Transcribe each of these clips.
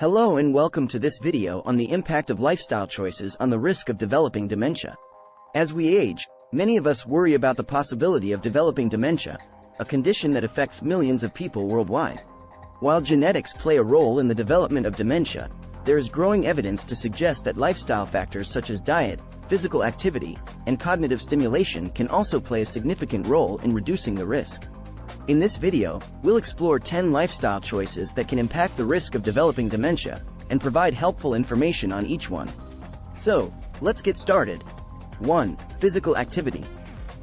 Hello and welcome to this video on the impact of lifestyle choices on the risk of developing dementia. As we age, many of us worry about the possibility of developing dementia, a condition that affects millions of people worldwide. While genetics play a role in the development of dementia, there is growing evidence to suggest that lifestyle factors such as diet, physical activity, and cognitive stimulation can also play a significant role in reducing the risk. In this video, we'll explore 10 lifestyle choices that can impact the risk of developing dementia, and provide helpful information on each one. So, let's get started. 1. Physical activity.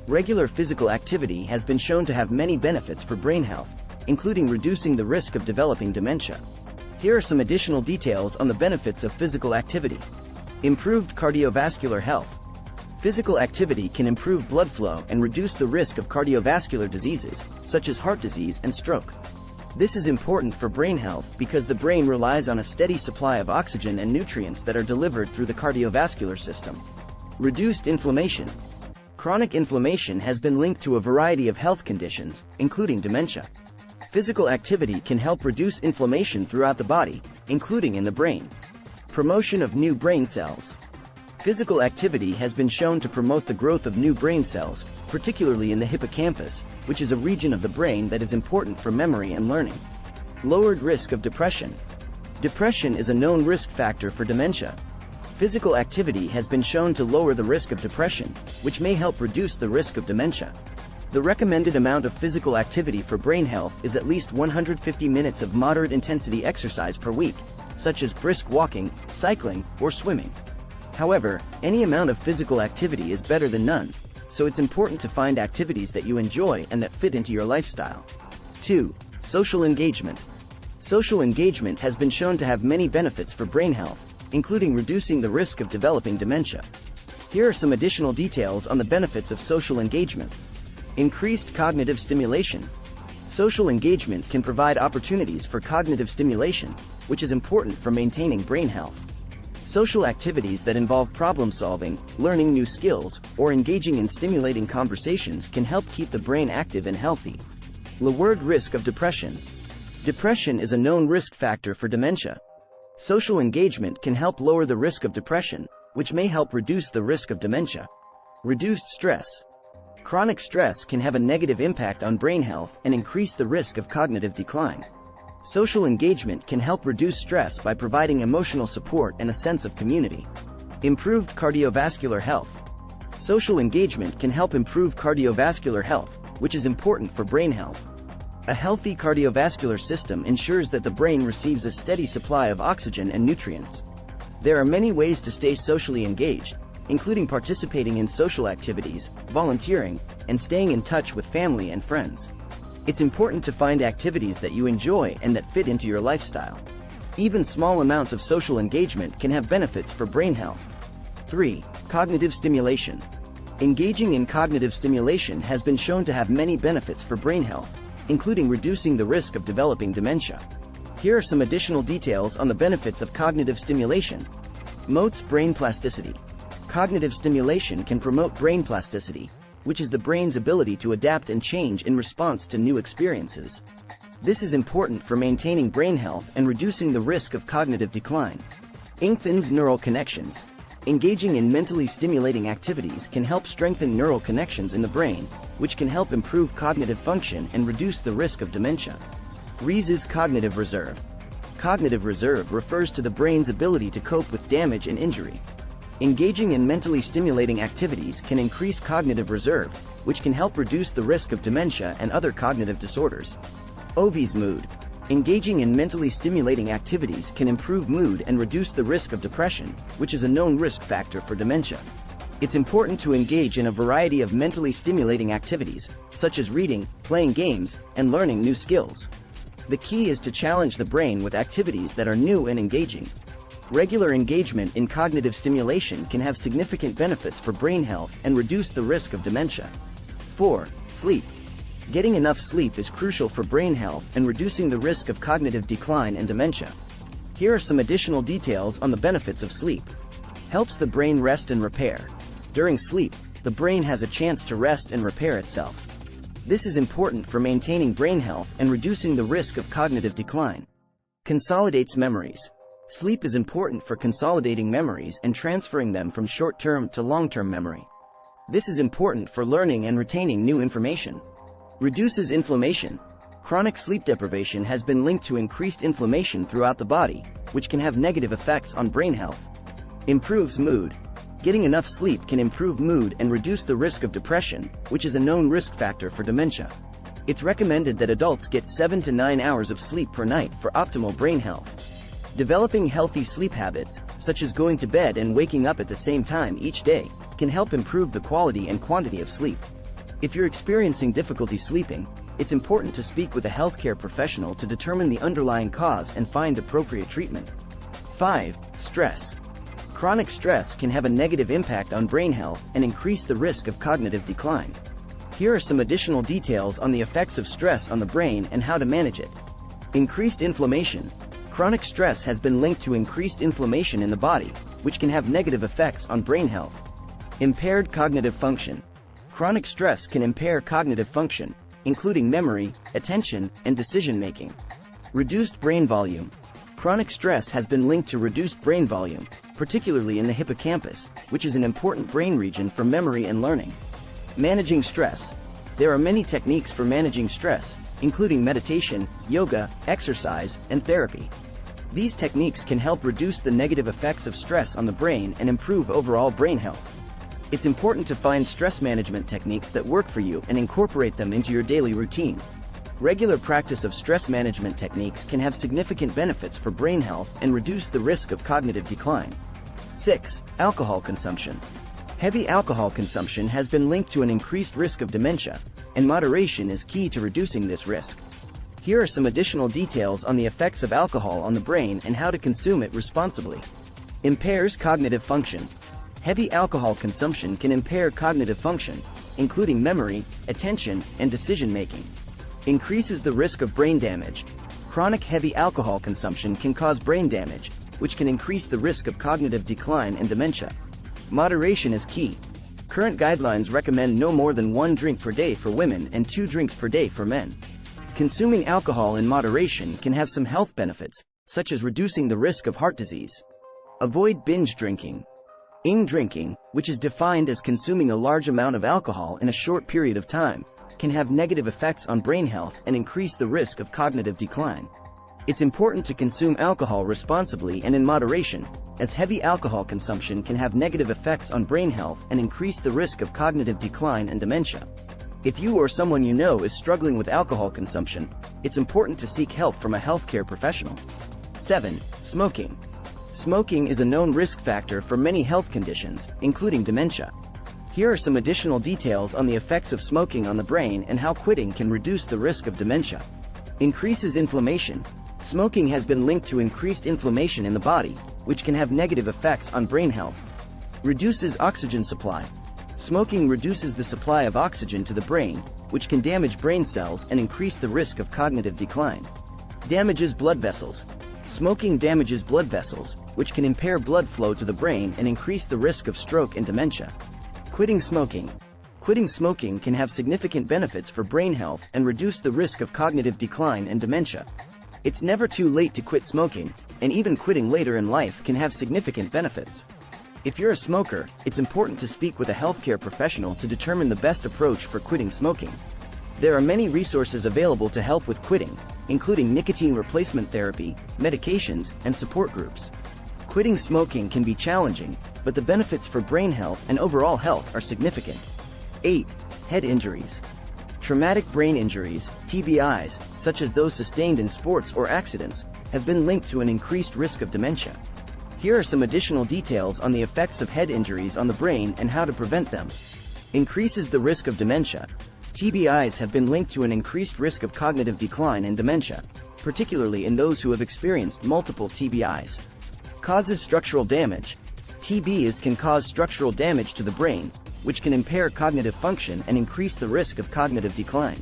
Regular physical activity has been shown to have many benefits for brain health, including reducing the risk of developing dementia. Here are some additional details on the benefits of physical activity. Improved cardiovascular health. Physical activity can improve blood flow and reduce the risk of cardiovascular diseases, such as heart disease and stroke. This is important for brain health because the brain relies on a steady supply of oxygen and nutrients that are delivered through the cardiovascular system. Reduced inflammation. Chronic inflammation has been linked to a variety of health conditions, including dementia. Physical activity can help reduce inflammation throughout the body, including in the brain. Promotion of new brain cells. Physical activity has been shown to promote the growth of new brain cells, particularly in the hippocampus, which is a region of the brain that is important for memory and learning. Lowered risk of depression. Depression is a known risk factor for dementia. Physical activity has been shown to lower the risk of depression, which may help reduce the risk of dementia. The recommended amount of physical activity for brain health is at least 150 minutes of moderate intensity exercise per week, such as brisk walking, cycling, or swimming. However, any amount of physical activity is better than none, so it's important to find activities that you enjoy and that fit into your lifestyle. 2. Social engagement. Social engagement has been shown to have many benefits for brain health, including reducing the risk of developing dementia. Here are some additional details on the benefits of social engagement. Increased cognitive stimulation. Social engagement can provide opportunities for cognitive stimulation, which is important for maintaining brain health. Social activities that involve problem-solving, learning new skills, or engaging in stimulating conversations can help keep the brain active and healthy. Lowered risk of depression. Depression is a known risk factor for dementia. Social engagement can help lower the risk of depression, which may help reduce the risk of dementia. Reduced stress. Chronic stress can have a negative impact on brain health and increase the risk of cognitive decline. Social engagement can help reduce stress by providing emotional support and a sense of community. Improved cardiovascular health. Social engagement can help improve cardiovascular health, which is important for brain health. A healthy cardiovascular system ensures that the brain receives a steady supply of oxygen and nutrients. There are many ways to stay socially engaged, including participating in social activities, volunteering, and staying in touch with family and friends. It's important to find activities that you enjoy and that fit into your lifestyle. Even small amounts of social engagement can have benefits for brain health. 3. Cognitive stimulation. Engaging in cognitive stimulation has been shown to have many benefits for brain health, including reducing the risk of developing dementia. Here are some additional details on the benefits of cognitive stimulation. Promotes brain plasticity. Cognitive stimulation can promote brain plasticity, which is the brain's ability to adapt and change in response to new experiences. This is important for maintaining brain health and reducing the risk of cognitive decline. Strengthens neural connections. Engaging in mentally stimulating activities can help strengthen neural connections in the brain, which can help improve cognitive function and reduce the risk of dementia. Raises cognitive reserve. Cognitive reserve refers to the brain's ability to cope with damage and injury. Engaging in mentally stimulating activities can increase cognitive reserve, which can help reduce the risk of dementia and other cognitive disorders. OV's mood. Engaging in mentally stimulating activities can improve mood and reduce the risk of depression, which is a known risk factor for dementia. It's important to engage in a variety of mentally stimulating activities, such as reading, playing games, and learning new skills. The key is to challenge the brain with activities that are new and engaging. Regular engagement in cognitive stimulation can have significant benefits for brain health and reduce the risk of dementia. 4. Sleep. Getting enough sleep is crucial for brain health and reducing the risk of cognitive decline and dementia. Here are some additional details on the benefits of sleep. Helps the brain rest and repair. During sleep, the brain has a chance to rest and repair itself. This is important for maintaining brain health and reducing the risk of cognitive decline. Consolidates memories. Sleep is important for consolidating memories and transferring them from short-term to long-term memory. This is important for learning and retaining new information. Reduces inflammation. Chronic sleep deprivation has been linked to increased inflammation throughout the body, which can have negative effects on brain health. Improves mood. Getting enough sleep can improve mood and reduce the risk of depression, which is a known risk factor for dementia. It's recommended that adults get 7 to 9 hours of sleep per night for optimal brain health. Developing healthy sleep habits, such as going to bed and waking up at the same time each day, can help improve the quality and quantity of sleep. If you're experiencing difficulty sleeping, it's important to speak with a healthcare professional to determine the underlying cause and find appropriate treatment. 5. Stress. Chronic stress can have a negative impact on brain health and increase the risk of cognitive decline. Here are some additional details on the effects of stress on the brain and how to manage it. Increased inflammation. Chronic stress has been linked to increased inflammation in the body, which can have negative effects on brain health. Impaired cognitive function. Chronic stress can impair cognitive function, including memory, attention, and decision-making. Reduced brain volume. Chronic stress has been linked to reduced brain volume, particularly in the hippocampus, which is an important brain region for memory and learning. Managing stress. There are many techniques for managing stress, including meditation, yoga, exercise, and therapy. These techniques can help reduce the negative effects of stress on the brain and improve overall brain health. It's important to find stress management techniques that work for you and incorporate them into your daily routine. Regular practice of stress management techniques can have significant benefits for brain health and reduce the risk of cognitive decline. 6. Alcohol consumption. Heavy alcohol consumption has been linked to an increased risk of dementia, and moderation is key to reducing this risk. Here are some additional details on the effects of alcohol on the brain and how to consume it responsibly. Impairs cognitive function. Heavy alcohol consumption can impair cognitive function, including memory, attention, and decision-making. Increases the risk of brain damage. Chronic heavy alcohol consumption can cause brain damage, which can increase the risk of cognitive decline and dementia. Moderation is key. Current guidelines recommend no more than 1 drink per day for women and 2 drinks per day for men. Consuming alcohol in moderation can have some health benefits, such as reducing the risk of heart disease. Avoid binge drinking. Drinking, which is defined as consuming a large amount of alcohol in a short period of time, can have negative effects on brain health and increase the risk of cognitive decline. It's important to consume alcohol responsibly and in moderation, as heavy alcohol consumption can have negative effects on brain health and increase the risk of cognitive decline and dementia. If you or someone you know is struggling with alcohol consumption, it's important to seek help from a healthcare professional. 7. Smoking. Smoking is a known risk factor for many health conditions, including dementia. Here are some additional details on the effects of smoking on the brain and how quitting can reduce the risk of dementia. Increases inflammation. Smoking has been linked to increased inflammation in the body, which can have negative effects on brain health. Reduces oxygen supply. Smoking reduces the supply of oxygen to the brain, which can damage brain cells and increase the risk of cognitive decline. Damages blood vessels. Smoking damages blood vessels, which can impair blood flow to the brain and increase the risk of stroke and dementia. Quitting smoking. Quitting smoking can have significant benefits for brain health and reduce the risk of cognitive decline and dementia. It's never too late to quit smoking, and even quitting later in life can have significant benefits. If you're a smoker, it's important to speak with a healthcare professional to determine the best approach for quitting smoking. There are many resources available to help with quitting, including nicotine replacement therapy, medications, and support groups. Quitting smoking can be challenging, but the benefits for brain health and overall health are significant. 8. Head injuries. Traumatic brain injuries, TBIs, such as those sustained in sports or accidents, have been linked to an increased risk of dementia. Here are some additional details on the effects of head injuries on the brain and how to prevent them. Increases the risk of dementia. TBIs have been linked to an increased risk of cognitive decline and dementia, particularly in those who have experienced multiple TBIs. Causes structural damage. TBIs can cause structural damage to the brain, which can impair cognitive function and increase the risk of cognitive decline.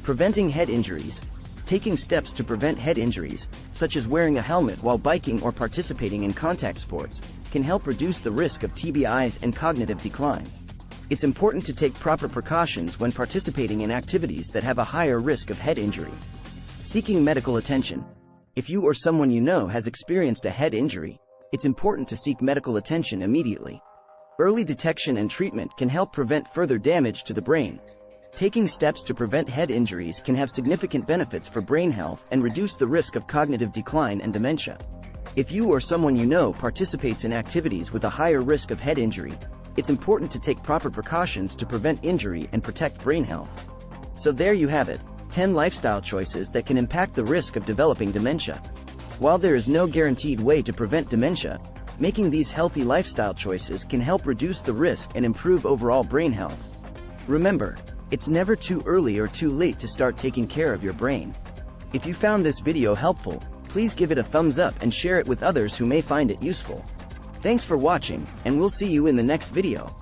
Preventing head injuries. Taking steps to prevent head injuries, such as wearing a helmet while biking or participating in contact sports, can help reduce the risk of TBIs and cognitive decline. It's important to take proper precautions when participating in activities that have a higher risk of head injury. Seeking medical attention. If you or someone you know has experienced a head injury, it's important to seek medical attention immediately. Early detection and treatment can help prevent further damage to the brain. Taking steps to prevent head injuries can have significant benefits for brain health and reduce the risk of cognitive decline and dementia. If you or someone you know participates in activities with a higher risk of head injury, it's important to take proper precautions to prevent injury and protect brain health. So there you have it, 10 lifestyle choices that can impact the risk of developing dementia. While there is no guaranteed way to prevent dementia, making these healthy lifestyle choices can help reduce the risk and improve overall brain health. Remember, it's never too early or too late to start taking care of your brain. If you found this video helpful, please give it a thumbs up and share it with others who may find it useful. Thanks for watching, and we'll see you in the next video.